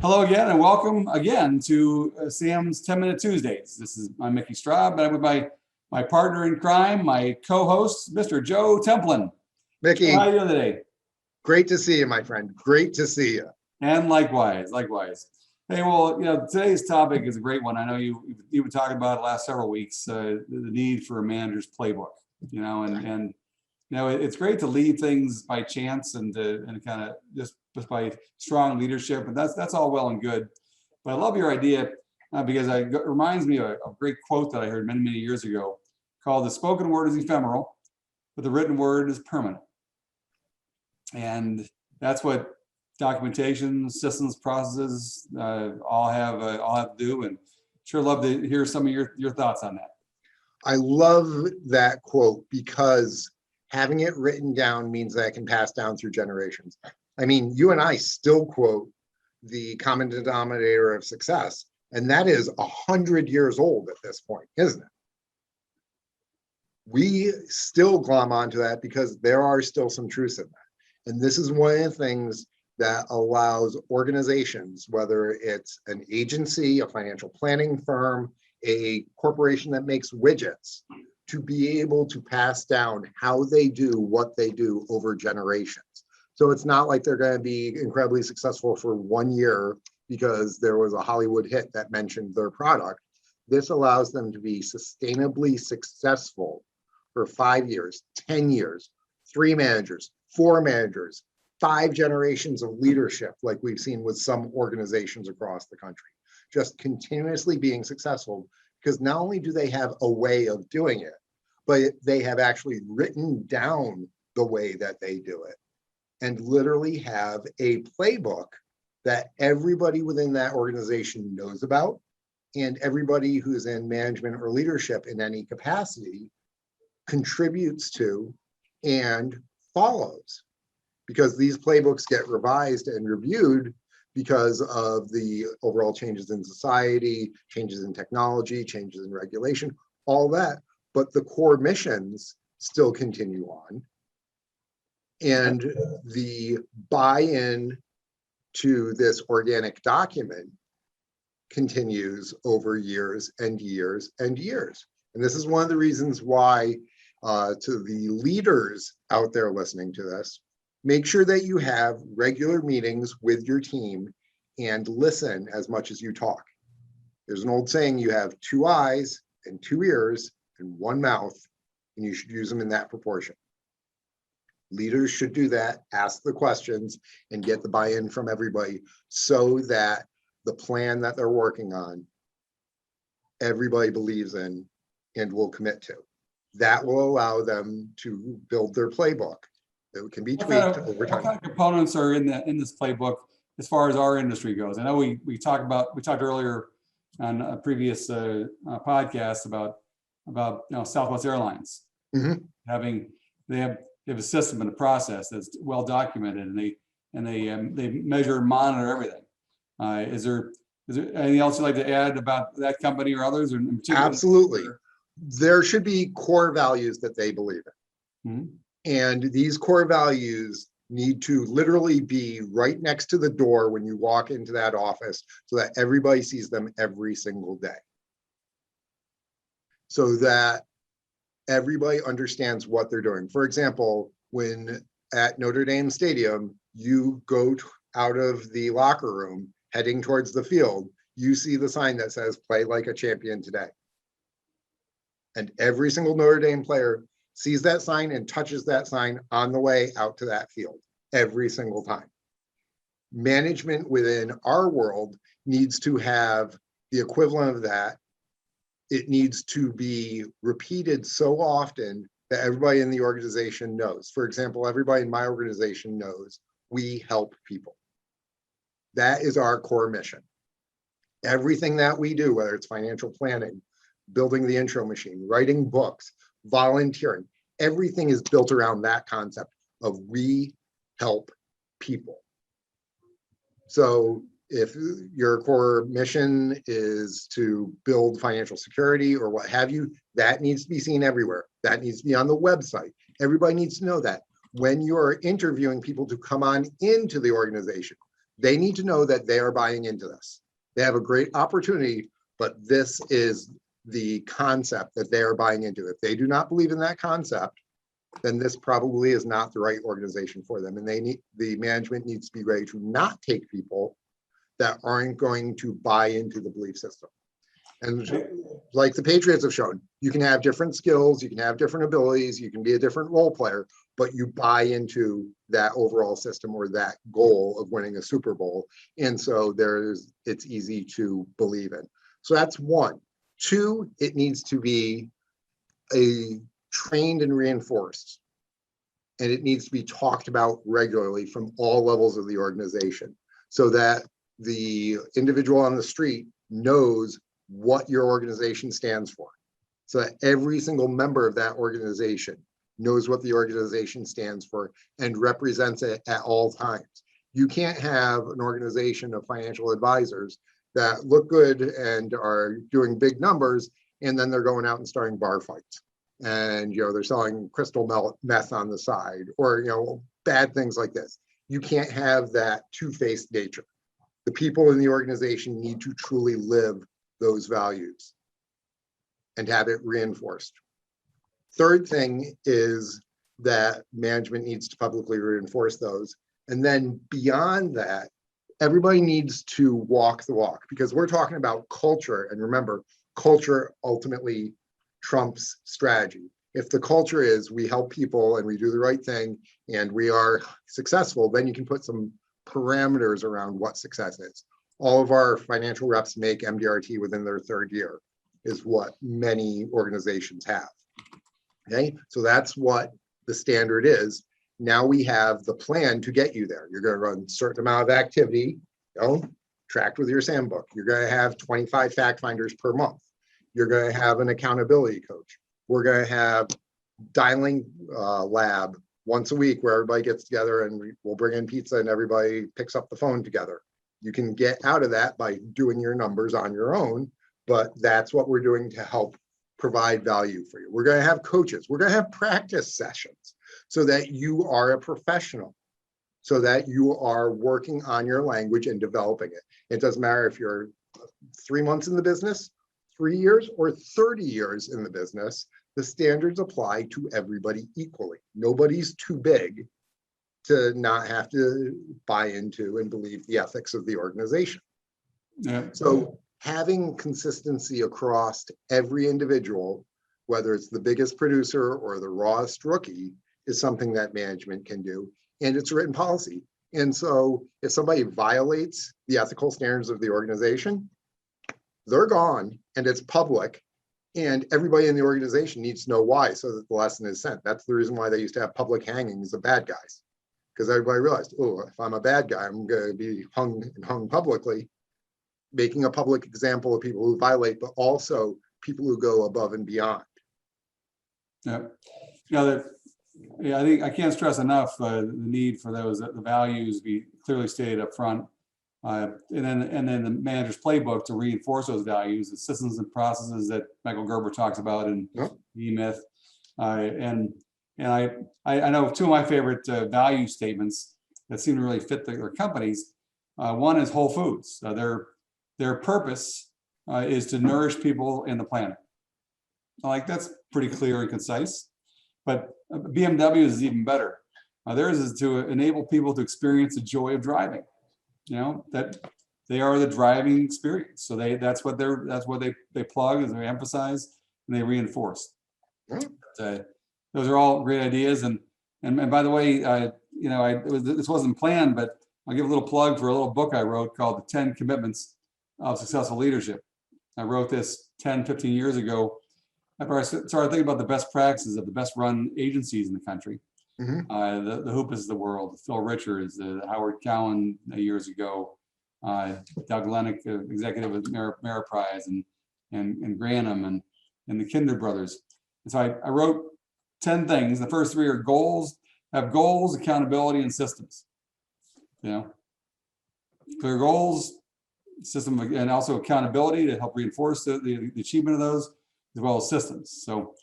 Hello again, and welcome again to Sam's 10-Minute Tuesdays. I'm Mickey Straub, and I'm with my partner in crime, my co-host, Mr. Joe Templin. Mickey, How are you doing today? great to see you, my friend. Great to see you. And likewise. Hey, well, today's topic is a great one. I know you've been talking about it the last several weeks, the need for a manager's playbook. And it's great to lead things by chance and kind of just by strong leadership, and that's all well and good. But I love your idea because it reminds me of a great quote that I heard many years ago called "The spoken word is ephemeral, but the written word is permanent." And that's what documentation, systems, processes all have to do. And sure love to hear some of your thoughts on that. I love that quote because having it written down means that it can pass down through generations. I mean, you and I still quote the common denominator of success, and that is 100 years old at this point, isn't it? We still glom onto that because there are still some truths in that. And this is one of the things that allows organizations, whether it's an agency, a financial planning firm, a corporation that makes widgets, to be able to pass down how they do what they do over generations. So it's not like they're going to be incredibly successful for 1 year because there was a Hollywood hit that mentioned their product. This allows them to be sustainably successful for 5 years, 10 years, 3 managers, 4 managers, 5 generations of leadership, like we've seen with some organizations across the country, just continuously being successful because not only do they have a way of doing it, but they have actually written down the way that they do it and literally have a playbook that everybody within that organization knows about, and everybody who's in management or leadership in any capacity contributes to and follows, because these playbooks get revised and reviewed because of the overall changes in society, changes in technology, changes in regulation, all that. But the core missions still continue on. And the buy-in to this organic document continues over years and years and years. And this is one of the reasons why, to the leaders out there listening to this, make sure that you have regular meetings with your team and listen as much as you talk. There's an old saying, you have 2 eyes and 2 ears and 1 mouth, and you should use them in that proportion. Leaders should do that, ask the questions, and get the buy-in from everybody so that the plan that they're working on, everybody believes in and will commit to. That will allow them to build their playbook. It can be tweaked over time. What kind of components are in this playbook as far as our industry goes? I know we talked earlier on a previous podcast about Southwest Airlines. Mm-hmm. They have a system and a process that's well documented, and they measure and monitor everything. Is there anything else you'd like to add about that company or others? Absolutely. There should be core values that they believe in. Mm-hmm. And these core values need to literally be right next to the door when you walk into that office so that everybody sees them every single day. So that everybody understands what they're doing. For example, when at Notre Dame Stadium, you go out of the locker room heading towards the field, you see the sign that says, "Play like a champion today." And every single Notre Dame player sees that sign and touches that sign on the way out to that field every single time. Management within our world needs to have the equivalent of that. It needs to be repeated so often that everybody in the organization knows. For example, everybody in my organization knows we help people. That is our core mission. Everything that we do, whether it's financial planning, building the intro machine, writing books, volunteering, everything is built around that concept of we help people. So if your core mission is to build financial security or what have you, that needs to be seen everywhere. That needs to be on the website. Everybody needs to know that. When you're interviewing people to come on into the organization, They need to know that they are buying into this. They have a great opportunity, but this is the concept that they are buying into. If they do not believe in that concept, then this probably is not the right organization for them. And the management needs to be ready to not take people that aren't going to buy into the belief system. And like the Patriots have shown, you can have different skills, you can have different abilities, you can be a different role player, but you buy into that overall system or that goal of winning a Super Bowl. And so it's easy to believe in. So that's one. Two, it needs to be trained and reinforced. And it needs to be talked about regularly from all levels of the organization so that the individual on the street knows what your organization stands for. So that every single member of that organization knows what the organization stands for and represents it at all times. You can't have an organization of financial advisors that look good and are doing big numbers, and then they're going out and starting bar fights. And they're selling crystal meth on the side, or bad things like this. You can't have that two-faced nature. The people in the organization need to truly live those values and have it reinforced. Third thing is that management needs to publicly reinforce those. And then beyond that, everybody needs to walk the walk, because we're talking about culture. And remember, culture ultimately trumps strategy. If the culture is we help people and we do the right thing and we are successful, then you can put some parameters around what success is. All of our financial reps make MDRT within their third year, is what many organizations have. Okay, so that's what the standard is. Now we have the plan to get you there. You're going to run a certain amount of activity, tracked with your SAM book. You're going to have 25 fact finders per month. You're going to have an accountability coach. We're going to have dialing lab once a week where everybody gets together and we'll bring in pizza and everybody picks up the phone together. You can get out of that by doing your numbers on your own, but that's what we're doing to help provide value for you. We're going to have coaches. We're going to have practice sessions so that you are a professional, so that you are working on your language and developing it. It doesn't matter if you're 3 months in the business, 3 years, or 30 years in the business. The standards apply to everybody equally. Nobody's too big to not have to buy into and believe the ethics of the organization. Yeah. So having consistency across every individual, whether it's the biggest producer or the rawest rookie, is something that management can do. And it's a written policy. And so if somebody violates the ethical standards of the organization, they're gone and it's public. And everybody in the organization needs to know why, so that the lesson is sent. That's the reason why they used to have public hangings of bad guys. Because everybody realized, oh, if I'm a bad guy, I'm going to be hung publicly, making a public example of people who violate, but also people who go above and beyond. Yeah, I think I can't stress enough the need for the values be clearly stated up front, and then the manager's playbook to reinforce those values, the systems and processes that Michael Gerber talks about in E-Myth, and I know two of my favorite value statements that seem to really fit their companies. One is Whole Foods. Their purpose is to nourish people and the planet. Like, that's pretty clear and concise. But BMW is even better. Theirs is to enable people to experience the joy of driving. That they are the driving experience. So that's what they plug and they emphasize and they reinforce. Those are all great ideas. And by the way, this wasn't planned, but I'll give a little plug for a little book I wrote called The 10 Commitments of Successful Leadership. I wrote this 10, 15 years ago after I started thinking about the best practices of the best run agencies in the country. Mm-hmm. The Hoopas of the world, Phil Richards, Howard Cowan years ago, Doug Lennox, executive of Ameriprise, and Granum, and the Kinder brothers. And so I wrote 10 things. The first 3 are goals, accountability, and systems. Clear goals, system, and also accountability to help reinforce the achievement of those, as well as systems. So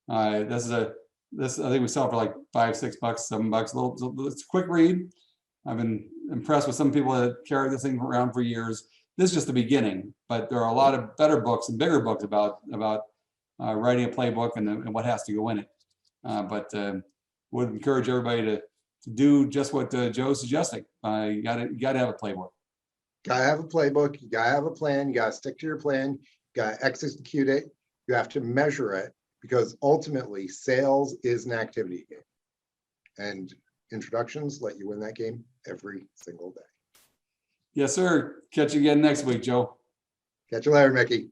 this I think we sell for like $5, $6, $7. It's a quick read. I've been impressed with some people that carry this thing around for years. This is just the beginning, but there are a lot of better books and bigger books about writing a playbook and what has to go in it. But would encourage everybody to do just what Joe's suggesting. You gotta have a playbook. Gotta have a playbook, you gotta have a plan, you gotta stick to your plan, you gotta execute it, you have to measure it, because ultimately sales is an activity game. And introductions let you win that game every single day. Yes, sir. Catch you again next week, Joe. Catch you later, Mickey.